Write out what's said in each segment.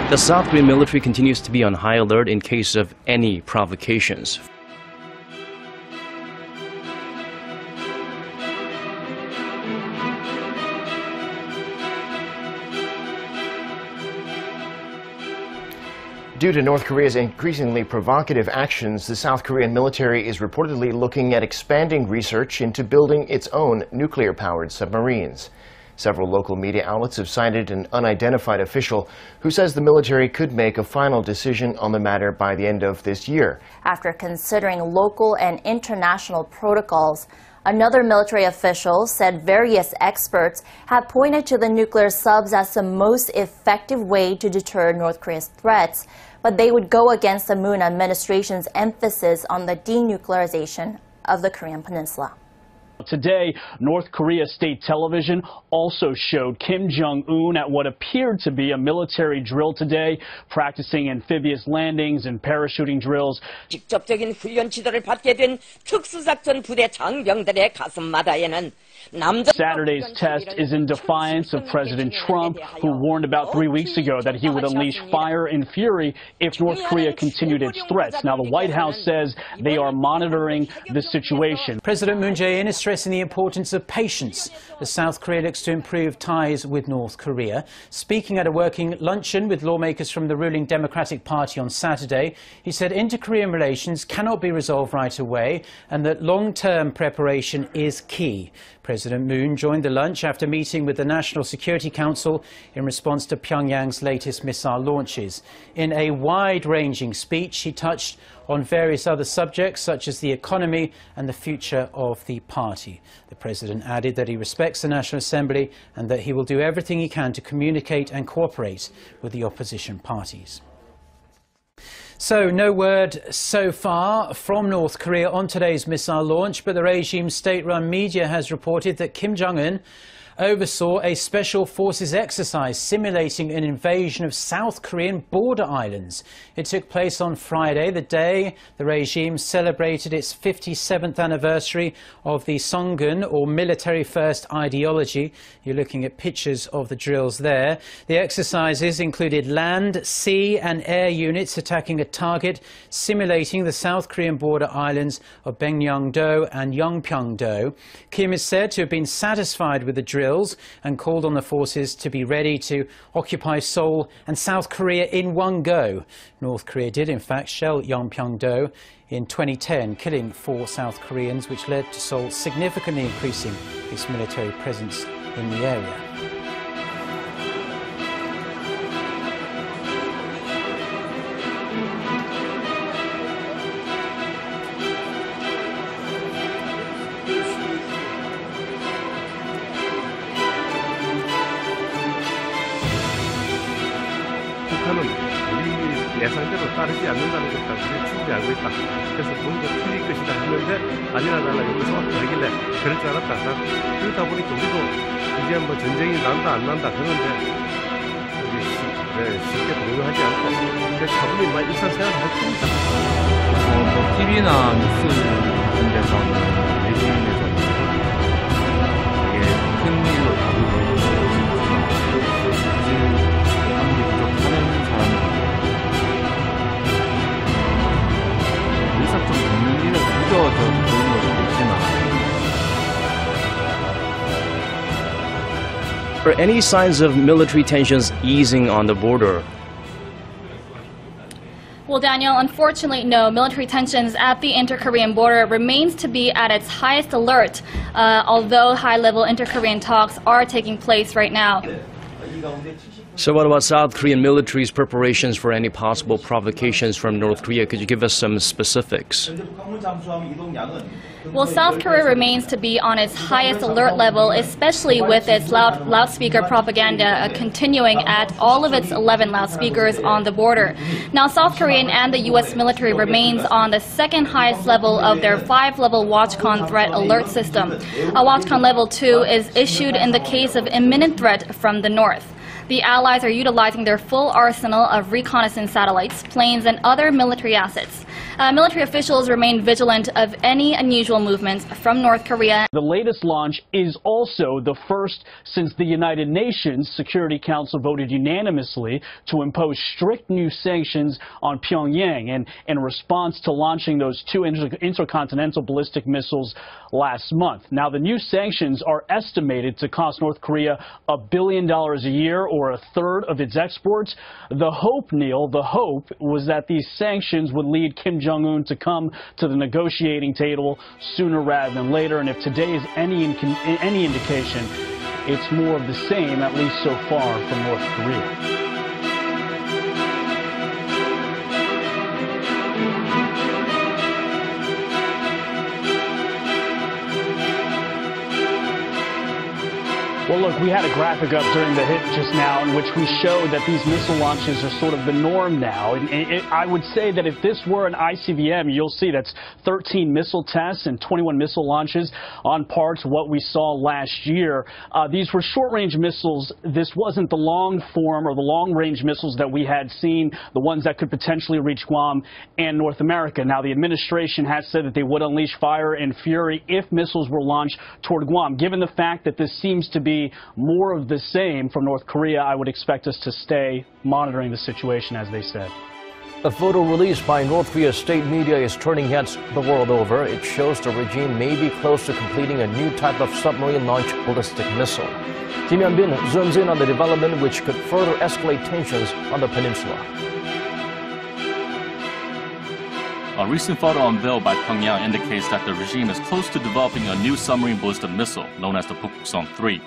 The South Korean military continues to be on high alert in case of any provocations. Due to North Korea's increasingly provocative actions, the South Korean military is reportedly looking at expanding research into building its own nuclear-powered submarines. Several local media outlets have cited an unidentified official who says the military could make a final decision on the matter by the end of this year. After considering local and international protocols, another military official said various experts have pointed to the nuclear subs as the most effective way to deter North Korea's threats, but they would go against the Moon administration's emphasis on the denuclearization of the Korean Peninsula. Today, North Korea state television also showed Kim Jong-un at what appeared to be a military drill today, practicing amphibious landings and parachuting drills. 직접적인 훈련 지도를 받게 된 특수작전 부대 장병들의 가슴마다에는 Saturday's test is in defiance of President Trump, who warned about 3 weeks ago that he would unleash fire and fury if North Korea continued its threats. Now, the White House says they are monitoring the situation. President Moon Jae-in is stressing the importance of patience as South Korea looks to improve ties with North Korea. Speaking at a working luncheon with lawmakers from the ruling Democratic Party on Saturday, he said inter-Korean relations cannot be resolved right away and that long-term preparation is key. President Moon joined the lunch after meeting with the National Security Council in response to Pyongyang's latest missile launches. In a wide-ranging speech, he touched on various other subjects such as the economy and the future of the party. The president added that he respects the National Assembly and that he will do everything he can to communicate and cooperate with the opposition parties. So, no word so far from North Korea on today's missile launch, but the regime's state-run media has reported that Kim Jong-un oversaw a special forces exercise simulating an invasion of South Korean border islands. It took place on Friday, the day the regime celebrated its 57th anniversary of the Songun, or military first ideology. You're looking at pictures of the drills there. The exercises included land, sea and air units attacking a target simulating the South Korean border islands of Baekneung-do and Yeonpyeong-do. Kim is said to have been satisfied with the drill and called on the forces to be ready to occupy Seoul and South Korea in one go. North Korea did in fact shell Yeonpyeong-do in 2010, killing 4 South Koreans, which led to Seoul significantly increasing its military presence in the area. 북한은 우리 예상대로 따르지 않는다는 것을 우리 충분히 알고 있다. 그래서 뭔가 틀릴 것이다 했는데 아니나 달라 여기서 하길래 그럴 줄 알았다. 그러다 보니까 우리도 이제 뭐 전쟁이 난다 안 난다 그러는데 쉽게 동요하지 않고 차분히 일상생활을 할 겁니다. TV나 뉴스 같은 데서는 외국인에서는 되게 큰 일로 다루고 있지만 사실 Are any signs of military tensions easing on the border? Well, Daniel, unfortunately, no. Military tensions at the inter-Korean border remains to be at its highest alert, although high-level inter-Korean talks are taking place right now. So what about South Korean military's preparations for any possible provocations from North Korea? Could you give us some specifics? Well, South Korea remains to be on its highest alert level, especially with its loudspeaker propaganda continuing at all of its 11 loudspeakers on the border. Now, South Korean and the U.S. military remains on the second highest level of their 5-level WatchCon threat alert system. A WatchCon level 2 is issued in the case of imminent threat from the north. The Allies are utilizing their full arsenal of reconnaissance satellites, planes, and other military assets. Military officials remain vigilant of any unusual movements from North Korea. The latest launch is also the first since the United Nations Security Council voted unanimously to impose strict new sanctions on Pyongyang and in response to launching those two intercontinental ballistic missiles last month. Now, the new sanctions are estimated to cost North Korea $1 billion a year, or a third of its exports. The hope, Neil, was that these sanctions would lead Kim Jong-un to come to the negotiating table sooner rather than later. And if today is any indication, it's more of the same, at least so far, from North Korea. Well, look, we had a graphic up during the hit just now in which we showed that these missile launches are sort of the norm now. And I would say that if this were an ICBM, you'll see that's 13 missile tests and 21 missile launches on par to what we saw last year. These were short-range missiles. This wasn't the long-form or the long-range missiles that we had seen, the ones that could potentially reach Guam and North America. Now, the administration has said that they would unleash fire and fury if missiles were launched toward Guam. Given the fact that this seems to be more of the same from North Korea, I would expect us to stay monitoring the situation, as they said. A photo released by North Korea's state media is turning heads the world over. It shows the regime may be close to completing a new type of submarine-launched ballistic missile. Kim Hyun-bin zooms in on the development which could further escalate tensions on the peninsula. A recent photo unveiled by Pyongyang indicates that the regime is close to developing a new submarine ballistic missile known as the Pukuksong-3.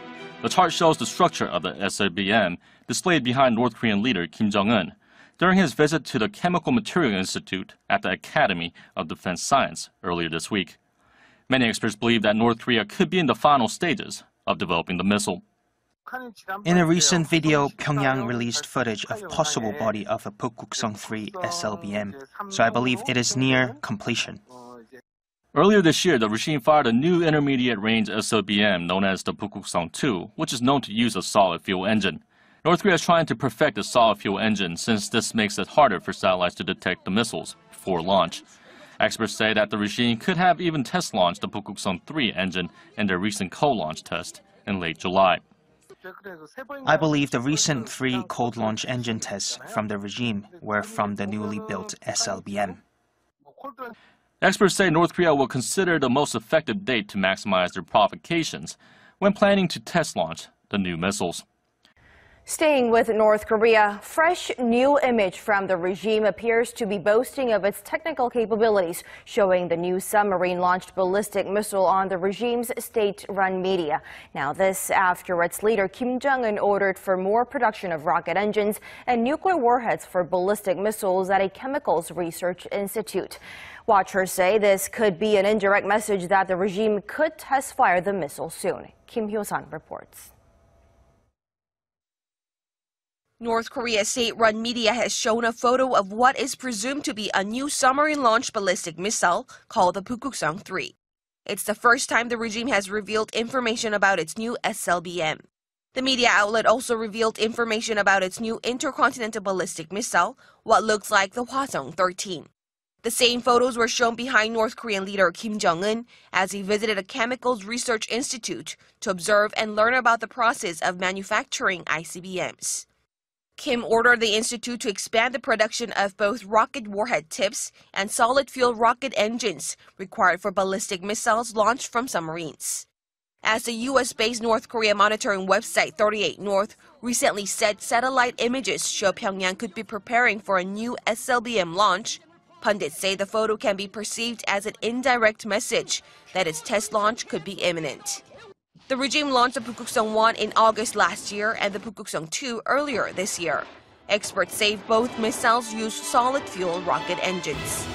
The chart shows the structure of the SLBM displayed behind North Korean leader Kim Jong-un during his visit to the Chemical Material Institute at the Academy of Defense Science earlier this week. Many experts believe that North Korea could be in the final stages of developing the missile. In a recent video, Pyongyang released footage of possible body of a Pukuksong-3 SLBM, so I believe it is near completion. Earlier this year, the regime fired a new intermediate-range SLBM known as the Pukuksong-2, which is known to use a solid-fuel engine. North Korea is trying to perfect the solid-fuel engine since this makes it harder for satellites to detect the missiles before launch. Experts say that the regime could have even test-launched the Pukuksong-3 engine in their recent cold-launch test in late July. I believe the recent 3 cold launch engine tests from the regime were from the newly built SLBM. Experts say North Korea will consider the most effective date to maximize their provocations when planning to test launch the new missiles. Staying with North Korea, fresh new image from the regime appears to be boasting of its technical capabilities, showing the new submarine-launched ballistic missile on the regime's state-run media. Now this after its leader Kim Jong-un ordered for more production of rocket engines and nuclear warheads for ballistic missiles at a chemicals research institute. Watchers say this could be an indirect message that the regime could test-fire the missile soon. Kim Hyo-sun reports. North Korea's state-run media has shown a photo of what is presumed to be a new submarine-launched ballistic missile called the Pukuksong-3. It's the first time the regime has revealed information about its new SLBM. The media outlet also revealed information about its new intercontinental ballistic missile, what looks like the Hwasong-13. The same photos were shown behind North Korean leader Kim Jong-un as he visited a chemicals research institute to observe and learn about the process of manufacturing ICBMs. Kim ordered the institute to expand the production of both rocket warhead tips and solid-fuel rocket engines required for ballistic missiles launched from submarines. As the U.S.-based North Korea monitoring website 38 North recently said satellite images show Pyongyang could be preparing for a new SLBM launch, pundits say the photo can be perceived as an indirect message that its test launch could be imminent. The regime launched the Pukuksong-1 in August last year and the Pukuksong-2 earlier this year. Experts say both missiles use solid-fuel rocket engines.